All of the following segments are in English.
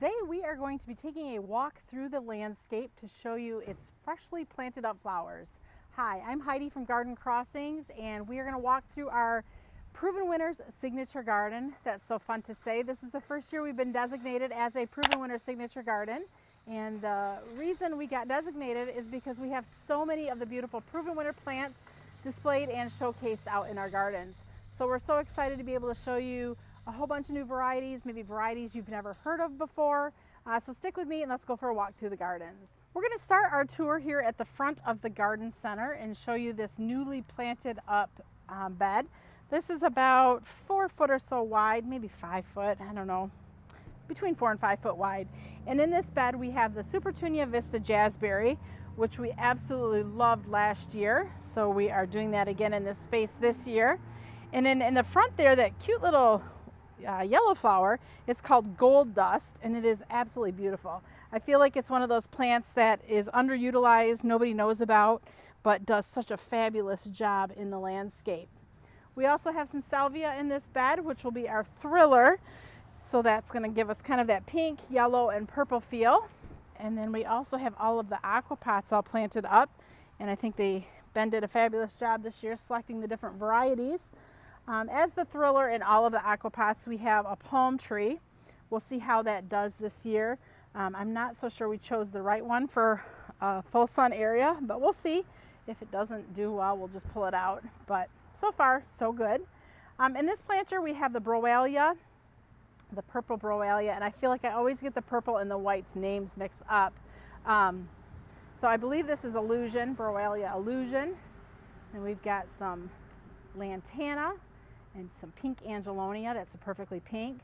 Today we are going to be taking a walk through the landscape to show you its freshly planted up flowers. Hi, I'm Heidi from Garden Crossings, and we are going to walk through our Proven Winners Signature Garden. That's so fun to say. This is the first year we've been designated as a Proven Winner Signature Garden, and the reason we got designated is because we have so many of the beautiful Proven Winner plants displayed and showcased out in our gardens. So we're so excited to be able to show you a whole bunch of new varieties, maybe varieties you've never heard of before. So stick with me and let's go for a walk through the gardens. We're going to start our tour here at the front of the garden center and show you this newly planted up bed. This is about 4 foot or so wide, maybe 5 foot, I don't know, between 4 and 5 foot wide. And in this bed we have the Supertunia Vista Jazzberry, which we absolutely loved last year. So we are doing that again in this space this year. And then in the front there, that cute little yellow flower, it's called Gold Dust, and it is absolutely beautiful. I feel like it's one of those plants that is underutilized, nobody knows about, but does such a fabulous job in the landscape. We also have some salvia in this bed, which will be our thriller. So that's going to give us kind of that pink, yellow, and purple feel. And then we also have all of the aquapots all planted up, and I think Ben did a fabulous job this year selecting the different varieties. As the thriller in all of the aquapots, we have a palm tree. We'll see how that does this year. I'm not so sure we chose the right one for a full sun area, but we'll see. If it doesn't do well, we'll just pull it out. But so far, so good. In this planter, we have the Broalia, the purple Broalia, and I feel like I always get the purple and the white's names mixed up. So I believe this is Illusion, Broalia Illusion. And we've got some Lantana and some pink Angelonia, that's a perfectly pink.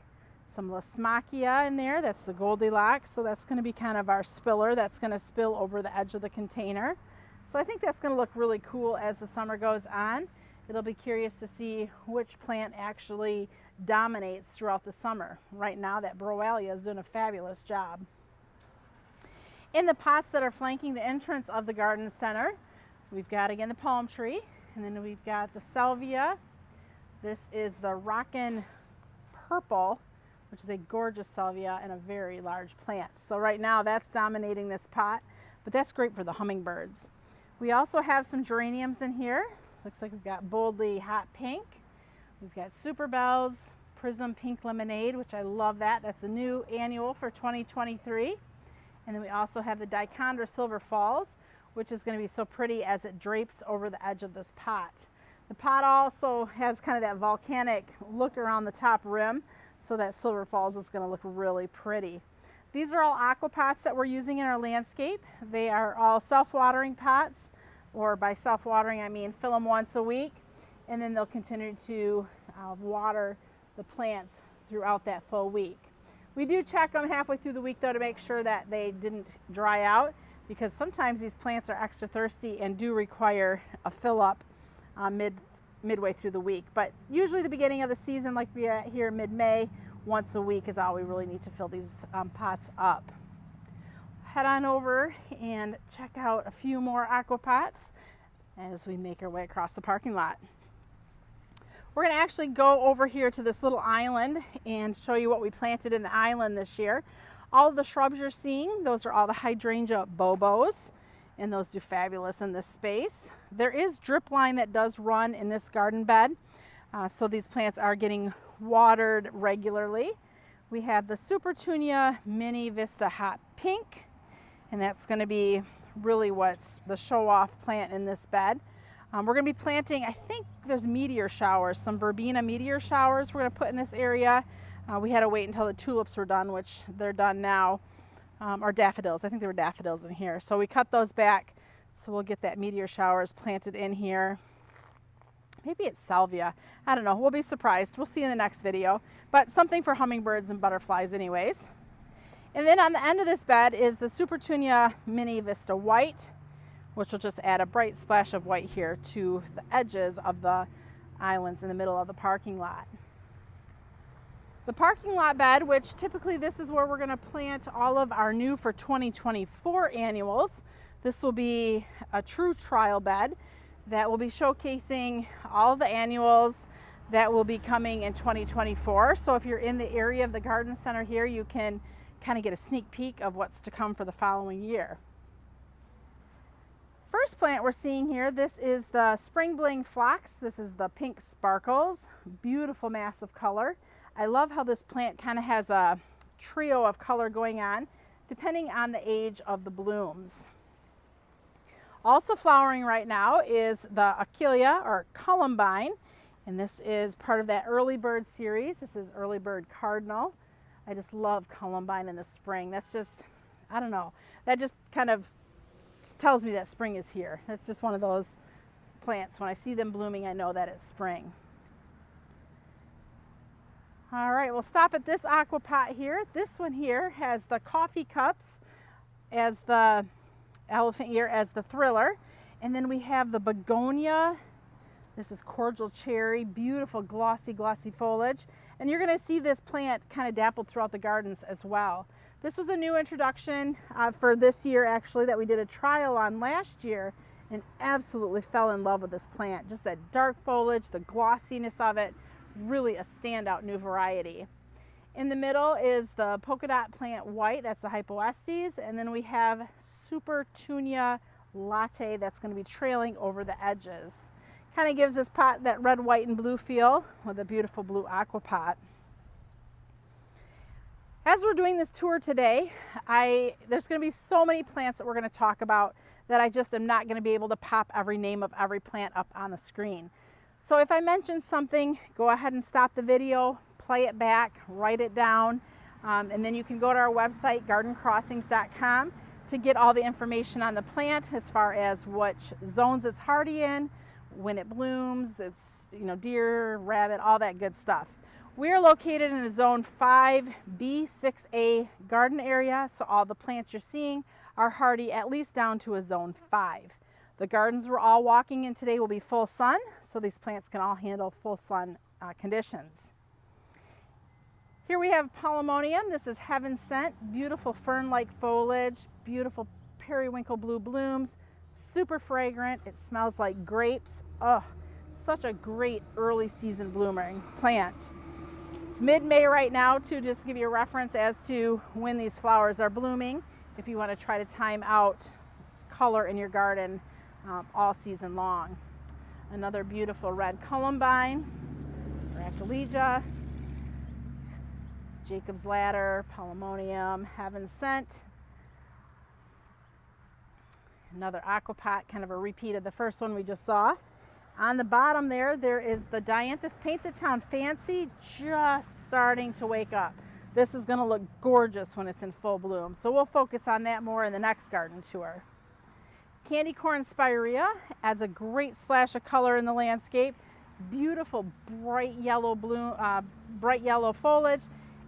Some Lasmachia in there, that's the Goldilocks, so that's going to be kind of our spiller that's going to spill over the edge of the container. So I think that's going to look really cool as the summer goes on. It'll be curious to see which plant actually dominates throughout the summer. Right now that Broalia is doing a fabulous job. In the pots that are flanking the entrance of the garden center, we've got again the palm tree, and then we've got the salvia. This is the Rockin' Purple, which is a gorgeous salvia and a very large plant. So right now that's dominating this pot, but that's great for the hummingbirds. We also have some geraniums in here. Looks like we've got Boldly Hot Pink. We've got Super Bells, Prism Pink Lemonade, which I love that. That's a new annual for 2023. And then we also have the Dichondra Silver Falls, which is going to be so pretty as it drapes over the edge of this pot. The pot also has kind of that volcanic look around the top rim, so that Silver Falls is going to look really pretty. These are all aquapots that we're using in our landscape. They are all self-watering pots, or by self-watering I mean fill them once a week, and then they'll continue to water the plants throughout that full week. We do check them halfway through the week though to make sure that they didn't dry out, because sometimes these plants are extra thirsty and do require a fill up midway through the week. But usually the beginning of the season, like we are here mid-May, once a week is all we really need to fill these pots up. Head on over and check out a few more aquapots as we make our way across the parking lot. We're going to actually go over here to this little island and show you what we planted in the island this year. All of the shrubs you're seeing, those are all the hydrangea bobos, and those do fabulous in this space. There is drip line that does run in this garden bed, so these plants are getting watered regularly. We have the Supertunia Mini Vista Hot Pink, and that's going to be really what's the show-off plant in this bed. We're going to be planting, I think there's meteor showers, some verbena meteor showers we're going to put in this area. We had to wait until the tulips were done, which they're done now, or daffodils. I think there were daffodils in here. So we cut those back, so we'll get that meteor showers planted in here. Maybe it's salvia. I don't know. We'll be surprised. We'll see in the next video. But something for hummingbirds and butterflies anyways. And then on the end of this bed is the Supertunia Mini Vista White, which will just add a bright splash of white here to the edges of the islands in the middle of the parking lot. The parking lot bed, which typically this is where we're going to plant all of our new for 2024 annuals. This will be a true trial bed that will be showcasing all the annuals that will be coming in 2024. So if you're in the area of the garden center here, you can kind of get a sneak peek of what's to come for the following year. First plant we're seeing here, this is the Spring Bling Phlox. This is the pink sparkles, beautiful mass of color. I love how this plant kind of has a trio of color going on depending on the age of the blooms. Also flowering right now is the Achillea or Columbine, and this is part of that early bird series. This is early bird cardinal. I just love Columbine in the spring. That's just, I don't know, that just kind of tells me that spring is here. That's just one of those plants. When I see them blooming, I know that it's spring. All right, we'll stop at this aqua pot here. This one here has the coffee cups as the elephant ear as the thriller. And then we have the begonia. This is cordial cherry, beautiful glossy foliage. And you're gonna see this plant kind of dappled throughout the gardens as well. This was a new introduction for this year actually that we did a trial on last year and absolutely fell in love with this plant. Just that dark foliage, the glossiness of it, really a standout new variety. In the middle is the polka dot plant white, that's the Hypoestes, and then we have Super Tunia Latte that's going to be trailing over the edges. Kind of gives this pot that red, white, and blue feel with a beautiful blue aqua pot. As we're doing this tour today, there's going to be so many plants that we're going to talk about that I just am not going to be able to pop every name of every plant up on the screen. So if I mention something, go ahead and stop the video, play it back, write it down, and then you can go to our website, gardencrossings.com, to get all the information on the plant as far as which zones it's hardy in, when it blooms, it's, deer, rabbit, all that good stuff. We are located in a zone 5B, 6A garden area, so all the plants you're seeing are hardy at least down to a zone 5. The gardens we're all walking in today will be full sun, so these plants can all handle full sun conditions. Here we have Polemonium. This is Heaven Sent, beautiful fern-like foliage, beautiful periwinkle blue blooms, super fragrant. It smells like grapes. Oh, such a great early season blooming plant. It's mid-May right now too, just to give you a reference as to when these flowers are blooming, if you want to try to time out color in your garden all season long. Another beautiful red columbine, Brachylegia, Jacob's Ladder, Polemonium, Heaven Sent. Another aqua pot, kind of a repeat of the first one we just saw. On the bottom there is the Dianthus Paint the Town Fancy, just starting to wake up. This is going to look gorgeous when it's in full bloom, so we'll focus on that more in the next garden tour. Candy Corn Spirea adds a great splash of color in the landscape. Beautiful bright yellow bloom, bright yellow foliage,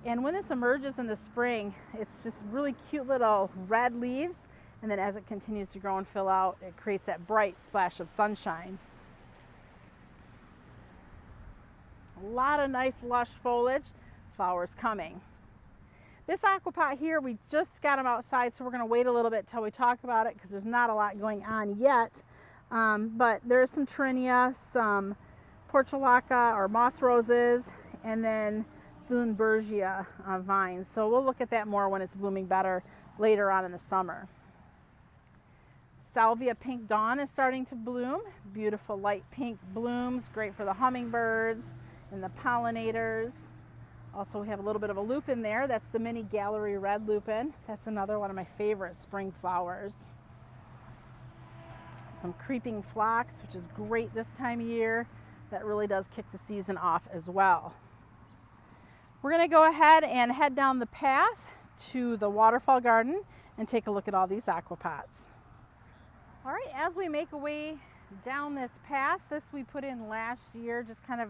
and when this emerges in the spring, it's just really cute little red leaves, and then as it continues to grow and fill out, it creates that bright splash of sunshine. A lot of nice lush foliage, flowers coming. This aqua pot here, we just got them outside, so we're going to wait a little bit till we talk about it because there's not a lot going on yet. But there's some Trinia, some Portulaca or moss roses, and then Thunbergia vines. So we'll look at that more when it's blooming better later on in the summer. Salvia Pink Dawn is starting to bloom. Beautiful light pink blooms, great for the hummingbirds and the pollinators. Also, we have a little bit of a lupin there. That's the mini gallery red lupin. That's another one of my favorite spring flowers. Some creeping phlox, which is great this time of year. That really does kick the season off as well. We're going to go ahead and head down the path to the waterfall garden and take a look at all these aqua pots. All right, as we make our way down this path, this we put in last year just kind of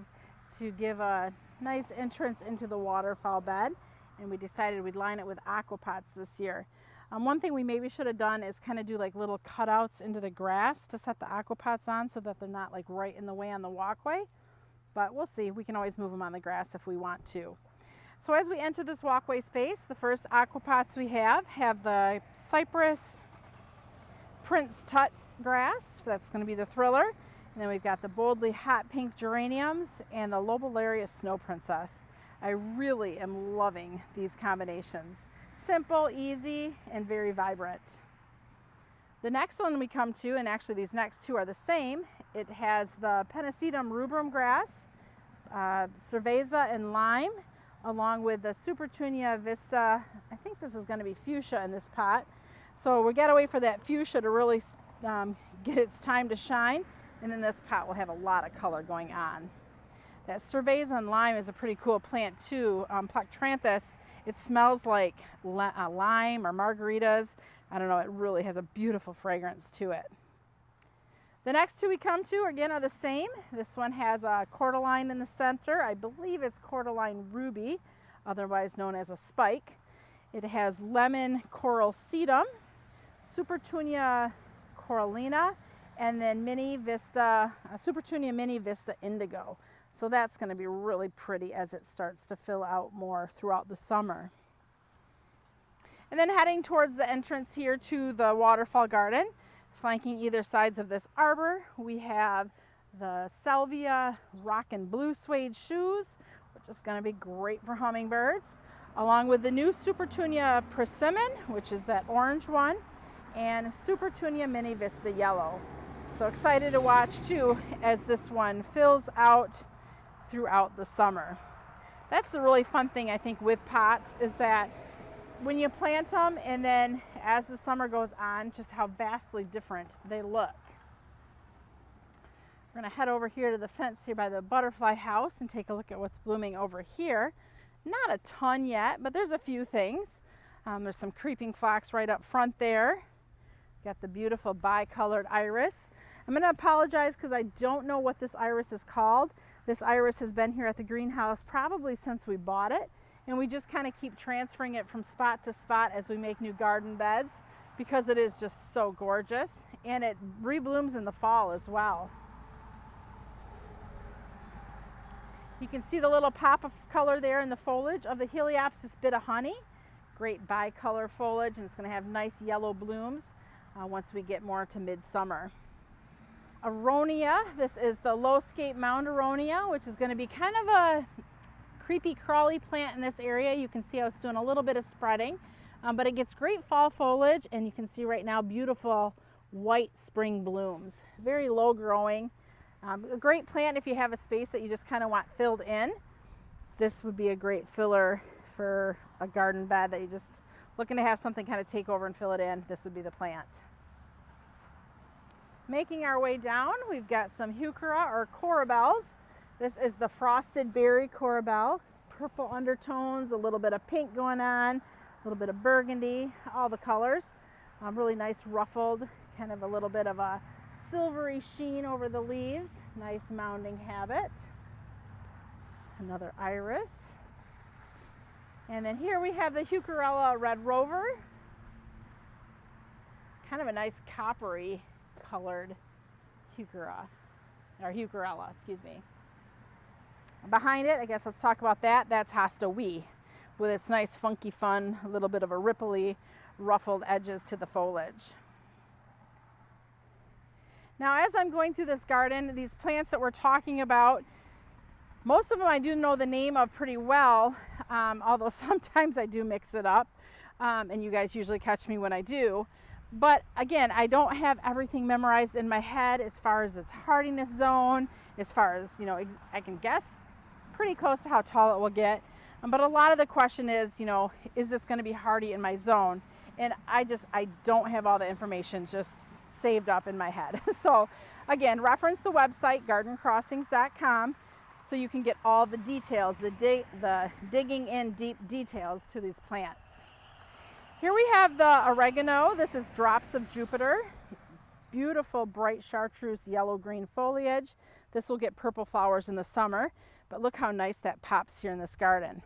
to give a nice entrance into the waterfall bed, and we decided we'd line it with aqua pots this year. One thing we maybe should have done is kind of do like little cutouts into the grass to set the aqua pots on so that they're not like right in the way on the walkway, but we'll see. We can always move them on the grass if we want to. So as we enter this walkway space, the first aqua pots we have the Cypress Prince Tut grass. That's going to be the thriller. And then we've got the boldly hot pink geraniums and the Lobularia Snow Princess. I really am loving these combinations. Simple, easy, and very vibrant. The next one we come to, and actually these next two are the same, it has the Pennisetum rubrum grass, cerveza and lime, along with the Supertunia vista. I think this is going to be fuchsia in this pot. So we got to wait for that fuchsia to really get its time to shine, and then this pot will have a lot of color going on. That cerveza and lime is a pretty cool plant too. Plectranthus, it smells like lime or margaritas. I don't know, it really has a beautiful fragrance to it. The next two we come to again are the same. This one has a cordyline in the center. I believe it's cordyline ruby, otherwise known as a spike. It has lemon coral sedum, Supertunia corallina, and then mini vista, Supertunia mini vista indigo. So that's going to be really pretty as it starts to fill out more throughout the summer. And then heading towards the entrance here to the waterfall garden, flanking either sides of this arbor, we have the salvia rock and blue suede shoes, which is going to be great for hummingbirds, along with the new Supertunia persimmon, which is that orange one, and Supertunia mini vista yellow. So excited to watch too as this one fills out throughout the summer. That's the really fun thing I think with pots, is that when you plant them and then as the summer goes on, just how vastly different they look. We're going to head over here to the fence here by the butterfly house and take a look at what's blooming over here. Not a ton yet, but there's a few things. There's some creeping phlox right up front there. Got the beautiful bicolored iris. I'm going to apologize because I don't know what this iris is called. This iris has been here at the greenhouse probably since we bought it, and we just kind of keep transferring it from spot to spot as we make new garden beds because it is just so gorgeous, and it reblooms in the fall as well. You can see the little pop of color there in the foliage of the Heliopsis bit of honey. Great bicolor foliage, and it's going to have nice yellow blooms once we get more to midsummer. Aronia, this is the low-scape mound aronia, which is going to be kind of a creepy crawly plant in this area. You can see how it's doing a little bit of spreading, but it gets great fall foliage, and you can see right now beautiful white spring blooms. Very low growing. A great plant if you have a space that you just kind of want filled in. This would be a great filler for a garden bed that you're just looking to have something kind of take over and fill it in. This would be the plant. Making our way down, we've got some heuchera or corabels. This is the frosted berry corabel. Purple undertones, a little bit of pink going on, a little bit of burgundy, all the colors. Really nice ruffled, kind of a little bit of a silvery sheen over the leaves. Nice mounding habit. Another iris. And then here we have the Heucherella red rover. Kind of a nice coppery colored Heucherella, excuse me. Behind it, I guess let's talk about that. That's Hosta Wee, with its nice funky fun, a little bit of a ripply, ruffled edges to the foliage. Now as I'm going through this garden, these plants that we're talking about, most of them I do know the name of pretty well, although sometimes I do mix it up, and you guys usually catch me when I do. But again, I don't have everything memorized in my head as far as its hardiness zone, as far as, you know, I can guess pretty close to how tall it will get. But a lot of the question is, you know, is this going to be hardy in my zone? And I don't have all the information just saved up in my head. So again, reference the website gardencrossings.com so you can get all the details, the digging in deep details to these plants. Here we have the oregano. This is Drops of Jupiter. Beautiful bright chartreuse yellow-green foliage. This will get purple flowers in the summer, but look how nice that pops here in this garden.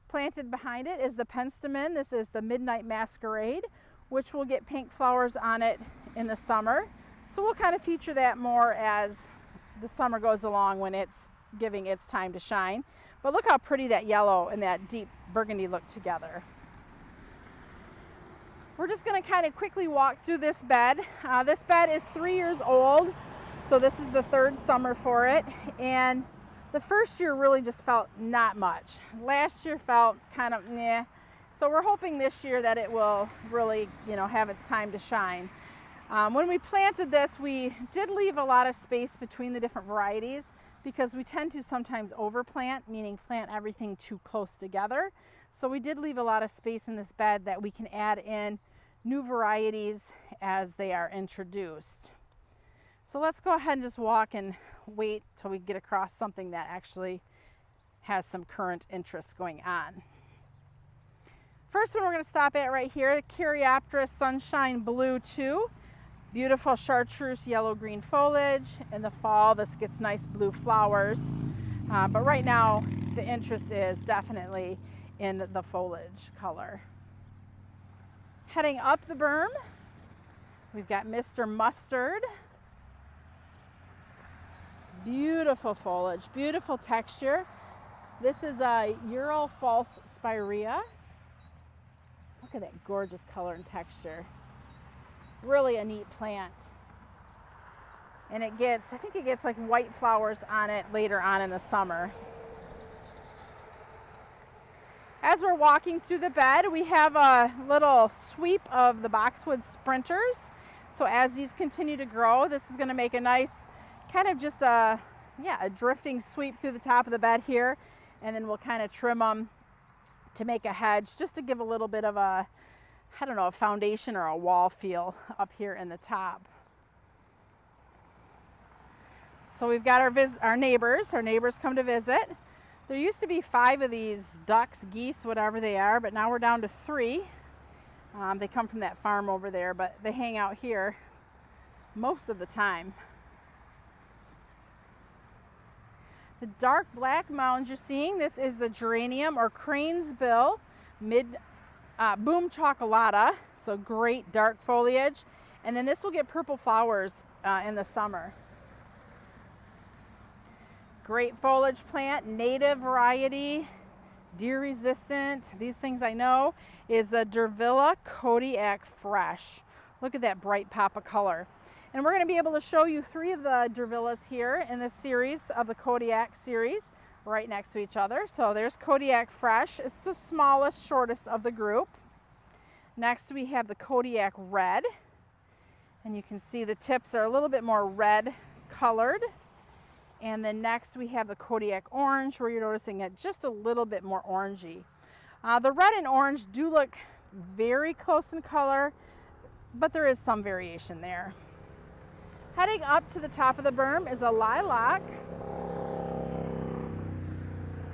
Planted behind it is the penstemon. This is the Midnight Masquerade, which will get pink flowers on it in the summer. So we'll kind of feature that more as the summer goes along when it's giving its time to shine. But look how pretty that yellow and that deep burgundy look together. We're just going to kind of quickly walk through this bed. This bed is 3 years old, so this is the third summer for it. And the first year really just felt not much. Last year felt kind of meh. So we're hoping this year that it will really, have its time to shine. When we planted this, we did leave a lot of space between the different varieties because we tend to sometimes overplant, meaning plant everything too close together. So we did leave a lot of space in this bed that we can add in new varieties as they are introduced. So let's go ahead and just walk and wait till we get across something that actually has some current interest going on. First one we're going to stop at right here, Caryoptera Sunshine Blue 2. Beautiful chartreuse yellow-green foliage. In the fall, this gets nice blue flowers. But right now, the interest is definitely in the foliage color. Heading up the berm, we've got Mr. Mustard. Beautiful foliage, beautiful texture. This is a Ural False Spirea. Look at that gorgeous color and texture. Really a neat plant. And I think it gets like white flowers on it later on in the summer. As we're walking through the bed, we have a little sweep of the boxwood sprinters. So as these continue to grow, this is going to make a nice kind of just a drifting sweep through the top of the bed here. And then we'll kind of trim them to make a hedge, just to give a little bit of a foundation or a wall feel up here in the top. So we've got our neighbors. Our neighbors come to visit. There used to be 5 of these ducks, geese, whatever they are, but now we're down to 3. They come from that farm over there, but they hang out here most of the time. The dark black mounds you're seeing, this is the geranium or crane's bill boom chocolata, so great dark foliage. And then this will get purple flowers in the summer. Great foliage plant, native variety, deer resistant. These things I know is a Durvilla Kodiak Fresh. Look at that bright pop of color. And we're going to be able to show you 3 of the Durvillas here in this series of the Kodiak series right next to each other. So there's Kodiak Fresh. It's the smallest, shortest of the group. Next we have the Kodiak Red. And you can see the tips are a little bit more red colored. And then next we have the Kodiak Orange, where you're noticing it just a little bit more orangey. The red and orange do look very close in color, but there is some variation there. Heading up to the top of the berm is a lilac.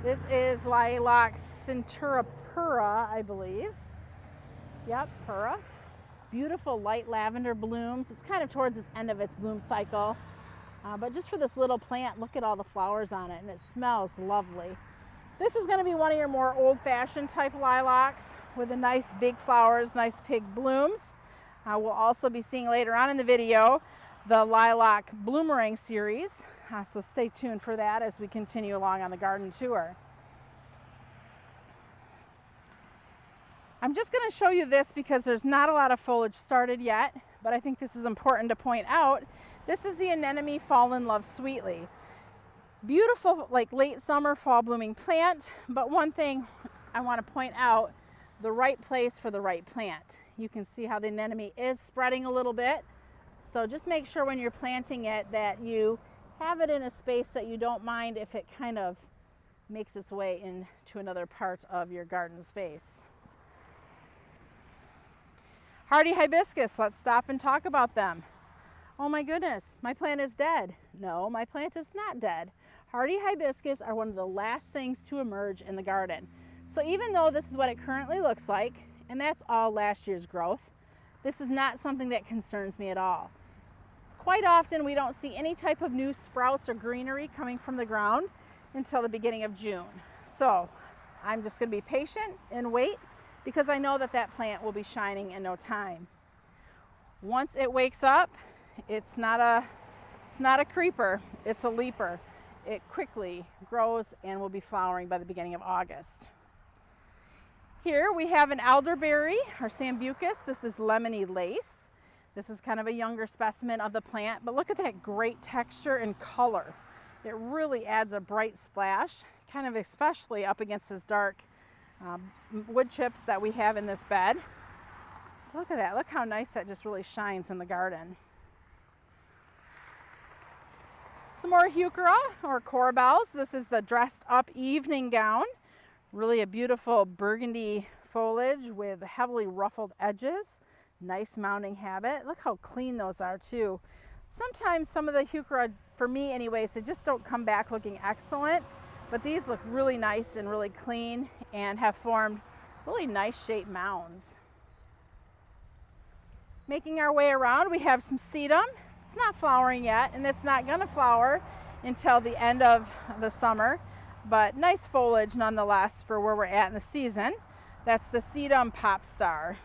This is Lilac Centura Pura, I believe. Yep, Pura. Beautiful light lavender blooms. It's kind of towards the end of its bloom cycle. But just for this little plant, look at all the flowers on it, and it smells lovely. This is going to be one of your more old-fashioned type lilacs with the nice big flowers, nice big blooms. We'll also be seeing later on in the video the Lilac Bloomerang series, so stay tuned for that as we continue along on the garden tour. I'm just going to show you this because there's not a lot of foliage started yet, but I think this is important to point out. This is the Anemone Fall in Love Sweetly. Beautiful, like late summer, fall blooming plant, but one thing I want to point out, the right place for the right plant. You can see how the anemone is spreading a little bit. So just make sure when you're planting it that you have it in a space that you don't mind if it kind of makes its way into another part of your garden space. Hardy hibiscus, let's stop and talk about them. Oh my goodness, my plant is dead. No, my plant is not dead. Hardy hibiscus are one of the last things to emerge in the garden. So even though this is what it currently looks like, and that's all last year's growth, this is not something that concerns me at all. Quite often we don't see any type of new sprouts or greenery coming from the ground until the beginning of June. So I'm just going to be patient and wait because I know that that plant will be shining in no time. Once it wakes up, it's not a creeper, it's a leaper. It quickly grows and will be flowering by the beginning of August. Here we have an elderberry or sambucus. This is lemony lace. This is kind of a younger specimen of the plant, but look at that great texture and color. It really adds a bright splash, kind of especially up against this dark wood chips that we have in this bed. Look at that. Look how nice that just really shines in the garden. Some more heuchera or corbels. This is the dressed up evening gown. Really a beautiful burgundy foliage with heavily ruffled edges. Nice mounting habit. Look how clean those are too. Sometimes some of the heuchera, for me anyways, they just don't come back looking excellent, but these look really nice and really clean and have formed really nice shaped mounds. Making our way around, we have some sedum. It's not flowering yet, and it's not going to flower until the end of the summer, but nice foliage nonetheless for where we're at in the season. That's the sedum pop star.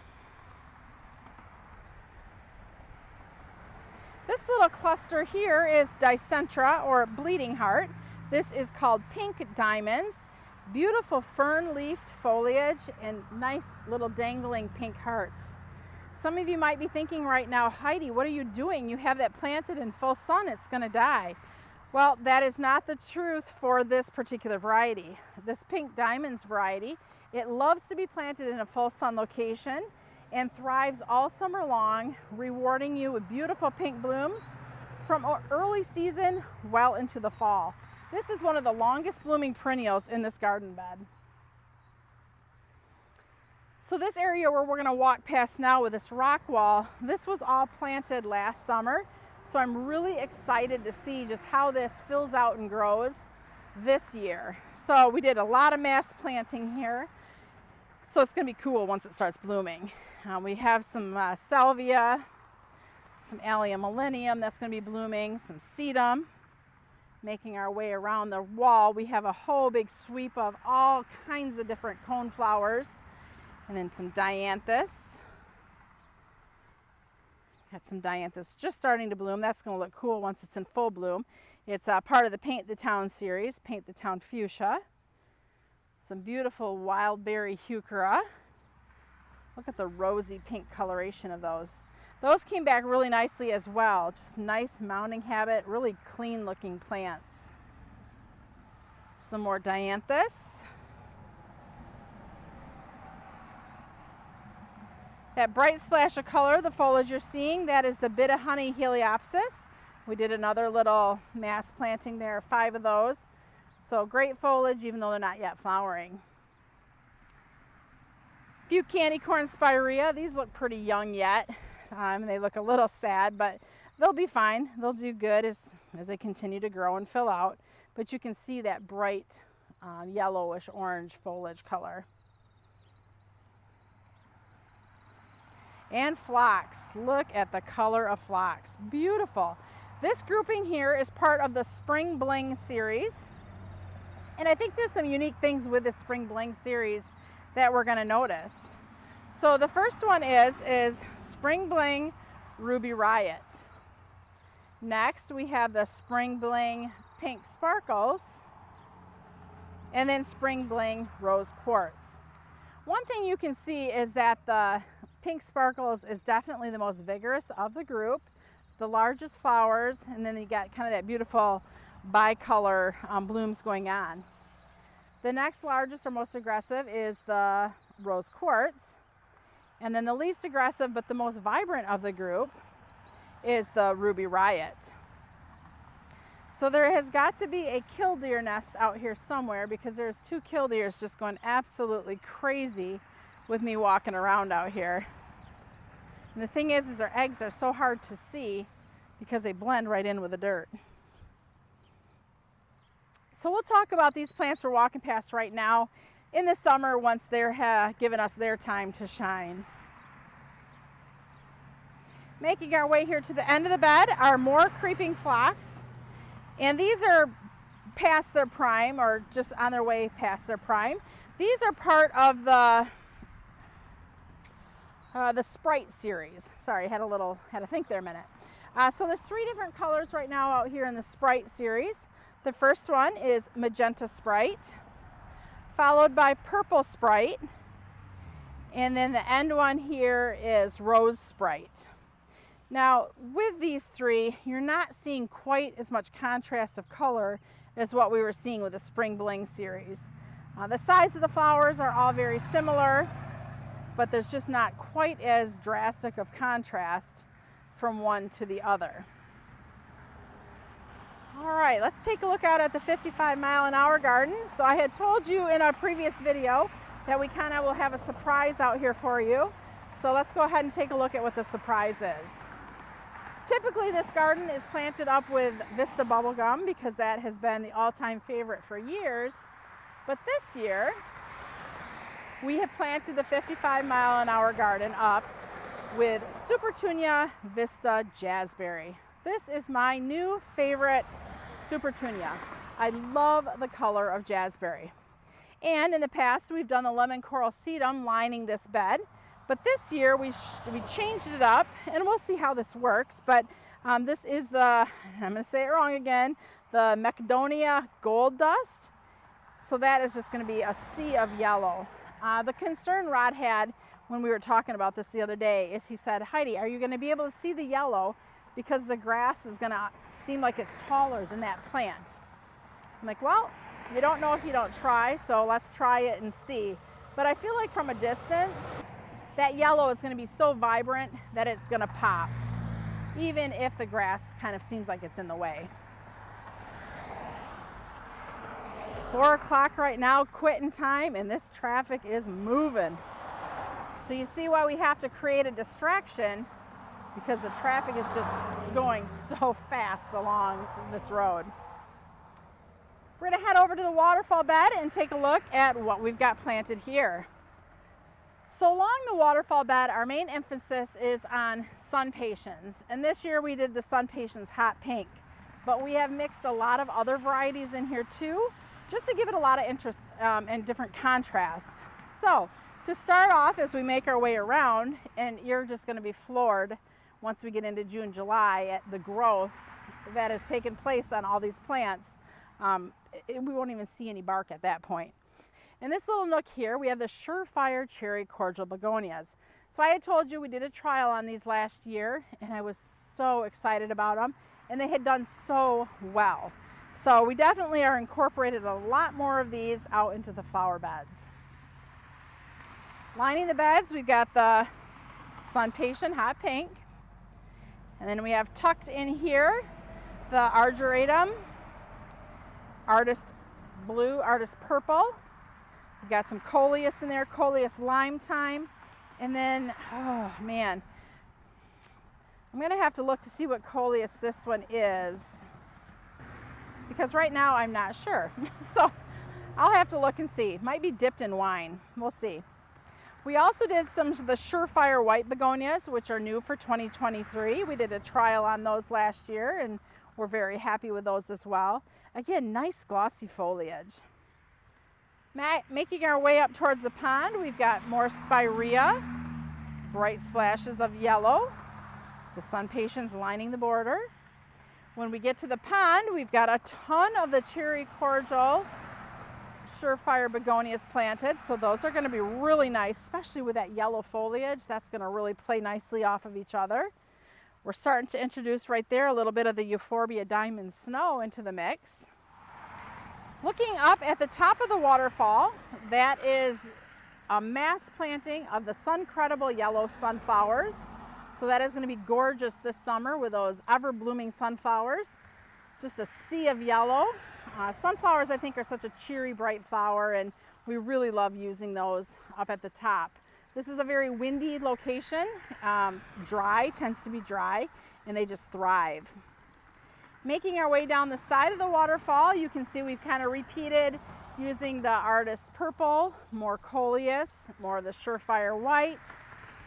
This little cluster here is dicentra or bleeding heart. This is called pink diamonds. Beautiful fern-leafed foliage and nice little dangling pink hearts. Some of you might be thinking right now, Heidi, what are you doing? You have that planted in full sun, it's going to die. Well, that is not the truth for this particular variety. This pink diamonds variety, it loves to be planted in a full sun location and thrives all summer long, rewarding you with beautiful pink blooms from early season well into the fall. This is one of the longest blooming perennials in this garden bed. So this area where we're going to walk past now with this rock wall, this was all planted last summer. So I'm really excited to see just how this fills out and grows this year. So we did a lot of mass planting here. So it's going to be cool once it starts blooming. We have some salvia, some allium millennium that's going to be blooming, some sedum. Making our way around the wall, we have a whole big sweep of all kinds of different cone flowers, and then some dianthus. Got some dianthus just starting to bloom. That's going to look cool once it's in full bloom. It's part of the Paint the Town series, Paint the Town fuchsia. Some beautiful wild berry heuchera. Look at the rosy pink coloration of those. Those came back really nicely as well. Just nice mounding habit, really clean looking plants. Some more dianthus. That bright splash of color, the foliage you're seeing, that is the bit of honey heliopsis. We did another little mass planting there, 5 of those. So great foliage even though they're not yet flowering. A few candy corn spirea. These look pretty young yet. They look a little sad, but they'll be fine. They'll do good as they continue to grow and fill out. But you can see that bright yellowish orange foliage color. And phlox. Look at the color of phlox. Beautiful. This grouping here is part of the Spring Bling series. And I think there's some unique things with the Spring Bling series that we're going to notice. So the first one is Spring Bling Ruby Riot. Next we have the Spring Bling Pink Sparkles, and then Spring Bling Rose Quartz. One thing you can see is that the Pink Sparkles is definitely the most vigorous of the group, the largest flowers, and then you got kind of that beautiful bicolor blooms going on. The next largest or most aggressive is the Rose Quartz. And then the least aggressive but the most vibrant of the group is the Ruby Riot. So there has got to be a killdeer nest out here somewhere because there's 2 killdeers just going absolutely crazy with me walking around out here. And the thing is their eggs are so hard to see because they blend right in with the dirt. So we'll talk about these plants we're walking past right now in the summer once they're given us their time to shine. Making our way here to the end of the bed are more creeping phlox. And these are past their prime or just on their way past their prime. These are part of the Sprite series. Sorry, had to think there a minute. So there's 3 different colors right now out here in the Sprite series. The first one is magenta Sprite, followed by purple Sprite, and then the end one here is rose Sprite. Now with these 3, you're not seeing quite as much contrast of color as what we were seeing with the Spring Bling series. The size of the flowers are all very similar, but there's just not quite as drastic of contrast from one to the other. All right, let's take a look out at the 55-mile-an-hour garden. So I had told you in our previous video that we kind of will have a surprise out here for you. So let's go ahead and take a look at what the surprise is. Typically this garden is planted up with Vista bubblegum because that has been the all-time favorite for years. But this year, we have planted the 55-mile-an-hour garden up with Supertunia Vista Jazzberry. This is my new favorite Supertunia. I love the color of Jazzberry. And in the past, we've done the lemon coral sedum lining this bed. But this year, we changed it up, and we'll see how this works. But this is the, I'm going to say it wrong again, the Macedonia Gold Dust. So that is just going to be a sea of yellow. The concern Rod had when we were talking about this the other day is he said, Heidi, are you going to be able to see the yellow because the grass is going to seem like it's taller than that plant? I'm like, well, you don't know if you don't try, so let's try it and see. But I feel like from a distance, that yellow is going to be so vibrant that it's going to pop, even if the grass kind of seems like it's in the way. It's 4 o'clock right now, quitting time, and this traffic is moving. So you see why we have to create a distraction, because the traffic is just going so fast along this road. We're going to head over to the waterfall bed and take a look at what we've got planted here. So along the waterfall bed, our main emphasis is on sun patience. And this year we did the sun patience hot pink, but we have mixed a lot of other varieties in here too, just to give it a lot of interest and different contrast. So to start off, as we make our way around, and you're just going to be floored once we get into June, July at the growth that has taken place on all these plants. We won't even see any bark at that point. In this little nook here, we have the Surefire Cherry Cordial Begonias. So I had told you we did a trial on these last year, and I was so excited about them, and they had done so well. So we definitely are incorporated a lot more of these out into the flower beds. Lining the beds, we've got the Sun Patient Hot Pink, and then we have tucked in here the Argyratum, Artist Blue, Artist Purple. We've got some Coleus in there, Coleus Lime Time. And then, oh man, I'm gonna have to look to see what Coleus this one is, because right now I'm not sure. So I'll have to look and see. Might be dipped in wine, we'll see. We also did some of the Surefire White Begonias, which are new for 2023. We did a trial on those last year, and we're very happy with those as well. Again, nice glossy foliage. Making our way up towards the pond, we've got more Spirea, bright splashes of yellow, the Sun Patience lining the border. When we get to the pond, we've got a ton of the Cherry Cordial Surefire Begonias planted, so those are going to be really nice, especially with that yellow foliage. That's going to really play nicely off of each other. We're starting to introduce right there a little bit of the Euphorbia Diamond Snow into the mix. Looking up at the top of the waterfall, that is a mass planting of the Suncredible Yellow Sunflowers. So that is going to be gorgeous this summer with those ever-blooming sunflowers. Just a sea of yellow. Sunflowers, I think, are such a cheery, bright flower, and we really love using those up at the top. This is a very windy location. Dry, tends to be dry, and they just thrive. Making our way down the side of the waterfall, you can see we've kind of repeated using the Artist Purple, more Coleus, more of the Surefire White,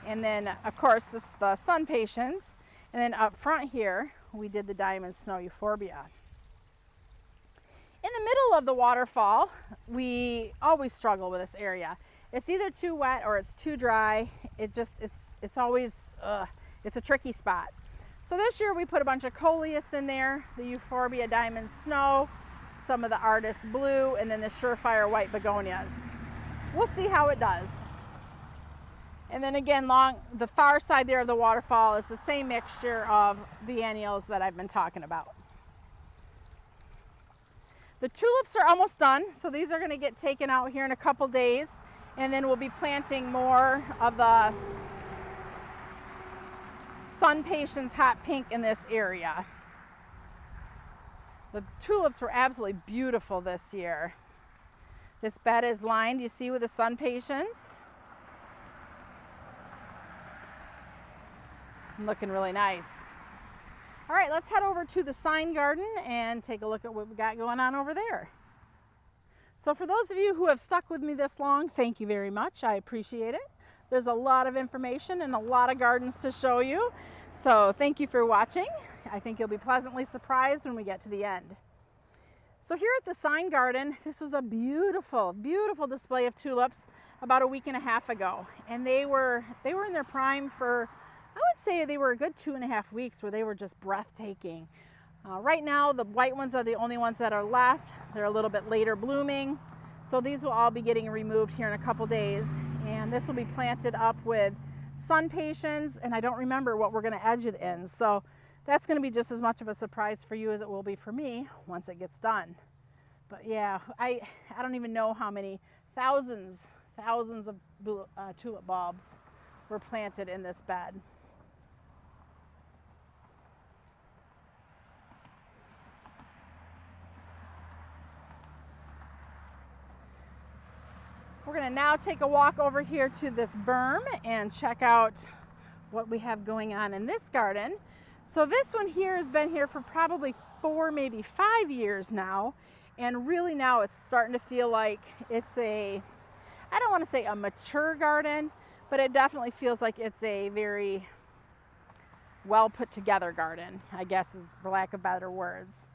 and then of course the Sun Patience. And then up front here, we did the Diamond Snow Euphorbia. In the middle of the waterfall, we always struggle with this area. It's either too wet or it's too dry. It's always, it's a tricky spot. So this year we put a bunch of Coleus in there, the Euphorbia Diamond Snow, some of the Artist Blue, and then the Surefire White Begonias. We'll see how it does. And then again, along the far side there of the waterfall is the same mixture of the annuals that I've been talking about. The tulips are almost done, so these are going to get taken out here in a couple days, and then we'll be planting more of the Sun Patience Hot Pink in this area. The tulips were absolutely beautiful this year. This bed is lined, you see, with the Sun Patience. Looking really nice. All right, let's head over to the sign garden and take a look at what we got going on over there. So for those of you who have stuck with me this long, thank you very much. I appreciate it. There's a lot of information and a lot of gardens to show you. So thank you for watching. I think you'll be pleasantly surprised when we get to the end. So here at the sign garden, this was a beautiful, beautiful display of tulips about a week and a half ago. And they were in their prime for, I would say they were a good 2.5 weeks where they were just breathtaking. Right now, the white ones are the only ones that are left. They're a little bit later blooming. So these will all be getting removed here in a couple days. And this will be planted up with Sun Patience, and I don't remember what we're going to edge it in. So that's going to be just as much of a surprise for you as it will be for me once it gets done. But yeah, I don't even know how many thousands of tulip bulbs were planted in this bed. We're going to now take a walk over here to this berm and check out what we have going on in this garden. So this one here has been here for probably 4, maybe 5 years now. And really now it's starting to feel like it's I don't want to say a mature garden, but it definitely feels like it's a very well put together garden, I guess, is for lack of better words.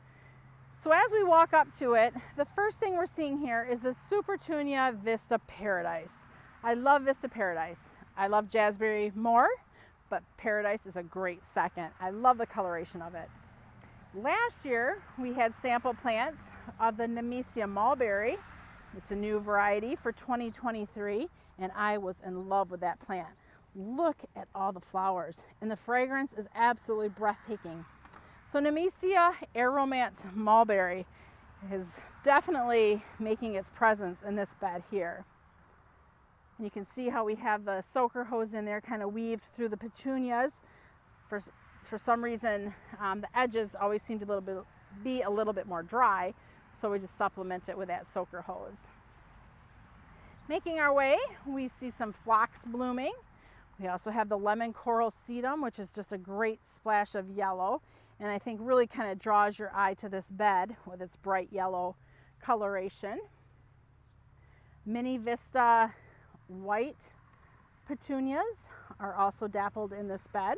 So as we walk up to it, the first thing we're seeing here is the Supertunia Vista Paradise. I love Vista Paradise. I love Jazzberry more, but Paradise is a great second. I love the coloration of it. Last year, we had sample plants of the Nemesia Mulberry. It's a new variety for 2023, and I was in love with that plant. Look at all the flowers, and the fragrance is absolutely breathtaking. So Nemesia Aromance Mulberry is definitely making its presence in this bed here. And you can see how we have the soaker hose in there kind of weaved through the petunias. For some reason, the edges always seem to be a little bit more dry, so we just supplement it with that soaker hose. Making our way, we see some phlox blooming. We also have the lemon coral sedum, which is just a great splash of yellow, and I think really kind of draws your eye to this bed with its bright yellow coloration. Mini Vista white petunias are also dappled in this bed.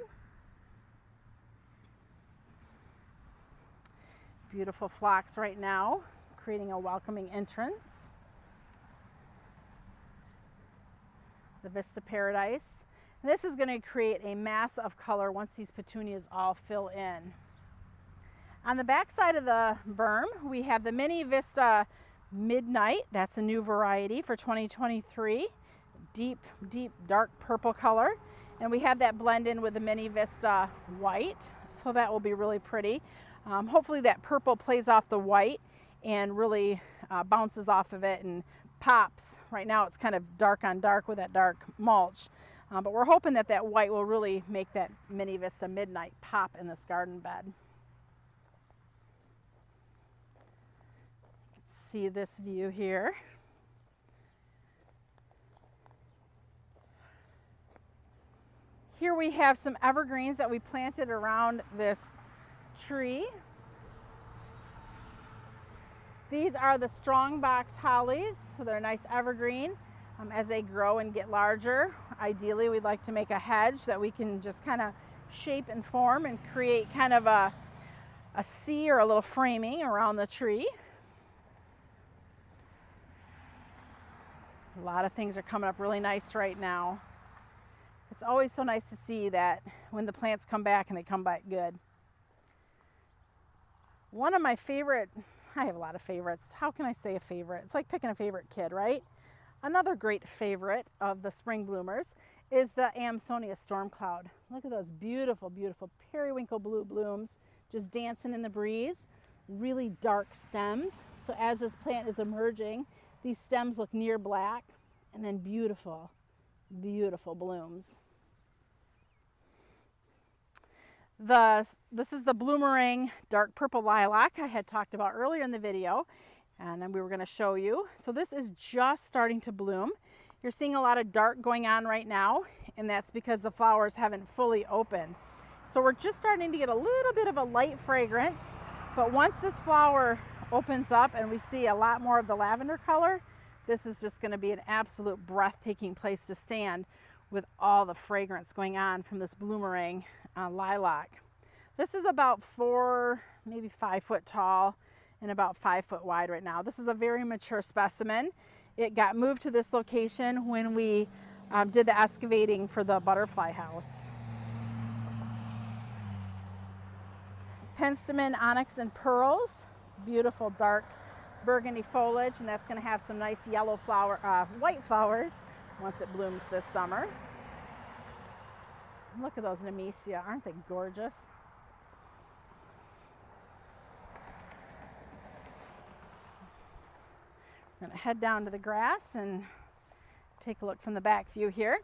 Beautiful phlox right now, creating a welcoming entrance. The Vista Paradise. And this is going to create a mass of color once these petunias all fill in. On the back side of the berm, we have the Mini Vista Midnight. That's a new variety for 2023. Deep, deep, dark purple color. And we have that blend in with the Mini Vista White. So that will be really pretty. Hopefully that purple plays off the white and really bounces off of it and pops. Right now it's kind of dark on dark with that dark mulch. But we're hoping that that white will really make that Mini Vista Midnight pop in this garden bed. See this view here. Here we have some evergreens that we planted around this tree. These are the strongbox hollies, so they're a nice evergreen. As they grow and get larger, ideally we'd like to make a hedge that we can just kind of shape and form and create kind of a C or a little framing around the tree. A lot of things are coming up really nice right now. It's always so nice to see that when the plants come back and they come back good. One of my favorite, I have a lot of favorites. How can I say a favorite? It's like picking a favorite kid, right? Another great favorite of the spring bloomers is the Amsonia Storm Cloud. Look at those beautiful, beautiful periwinkle blue blooms just dancing in the breeze. really dark stems. So as this plant is emerging, these stems look near black, and then beautiful, beautiful blooms. This is the bloomerang dark purple lilac I had talked about earlier in the video, and then we were going to show you. So this is just starting to bloom. You're seeing a lot of dark going on right now, and that's because the flowers haven't fully opened. So we're just starting to get a little bit of a light fragrance, but once this flower opens up and we see a lot more of the lavender color, this is just going to be an absolute breathtaking place to stand with all the fragrance going on from this bloomerang lilac. This is about 4, maybe 5 foot tall and about 5 foot wide right now. This is a very mature specimen. It got moved to this location when we did the excavating for the butterfly house. Penstemon onyx and pearls, beautiful dark burgundy foliage, and that's going to have some nice yellow white flowers once it blooms this summer. Look at those nemesia, aren't they gorgeous? I'm going to head down to the grass and take a look from the back view here.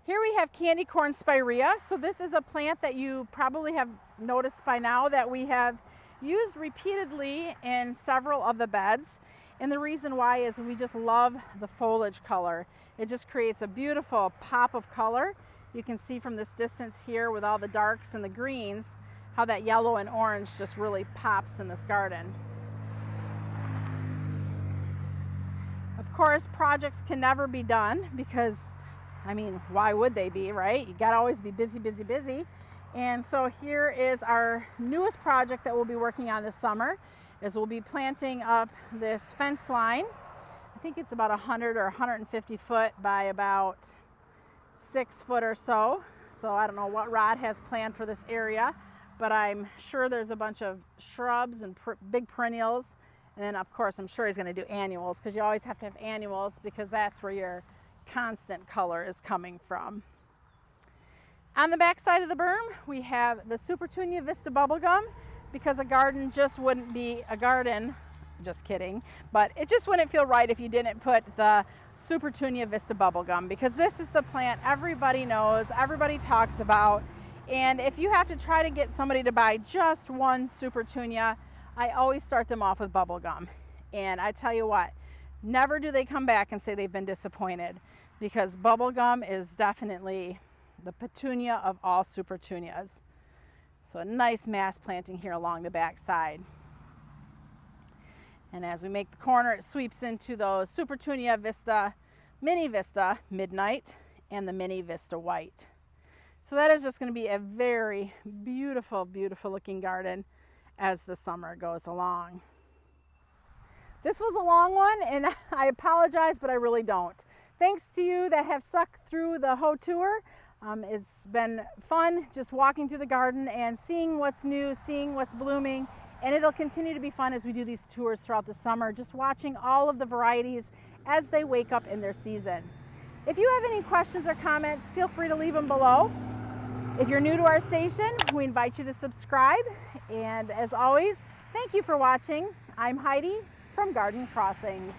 Here we have candy corn spirea. So this is a plant that you probably have noticed by now that we have used repeatedly in several of the beds. And the reason why is we just love the foliage color. It just creates a beautiful pop of color. You can see from this distance here with all the darks and the greens, how that yellow and orange just really pops in this garden. Of course, projects can never be done because, I mean, why would they be, right? You gotta always be busy, busy, busy. And so here is our newest project that we'll be working on this summer, is we'll be planting up this fence line. I think it's about 100 or 150 foot by about 6 foot or so. So I don't know what Rod has planned for this area, but I'm sure there's a bunch of shrubs and big perennials. And then of course, I'm sure he's gonna do annuals, because you always have to have annuals because that's where your constant color is coming from. On the back side of the berm, we have the Supertunia Vista bubblegum, because a garden just wouldn't be a garden. Just kidding, but it just wouldn't feel right if you didn't put the Supertunia Vista bubblegum, because this is the plant everybody knows, everybody talks about. And if you have to try to get somebody to buy just one Supertunia, I always start them off with bubblegum. And I tell you what, never do they come back and say they've been disappointed, because bubblegum is definitely the petunia of all Supertunias. So a nice mass planting here along the back side. And as we make the corner, it sweeps into those Supertunia Vista, Mini Vista Midnight, and the Mini Vista White. So that is just going to be a very beautiful, beautiful looking garden as the summer goes along. This was a long one, and I apologize, but I really don't. Thanks to you that have stuck through the whole tour. It's been fun just walking through the garden and seeing what's new, seeing what's blooming. And it'll continue to be fun as we do these tours throughout the summer, just watching all of the varieties as they wake up in their season. If you have any questions or comments, feel free to leave them below. If you're new to our station, we invite you to subscribe. And as always, thank you for watching. I'm Heidi from Garden Crossings.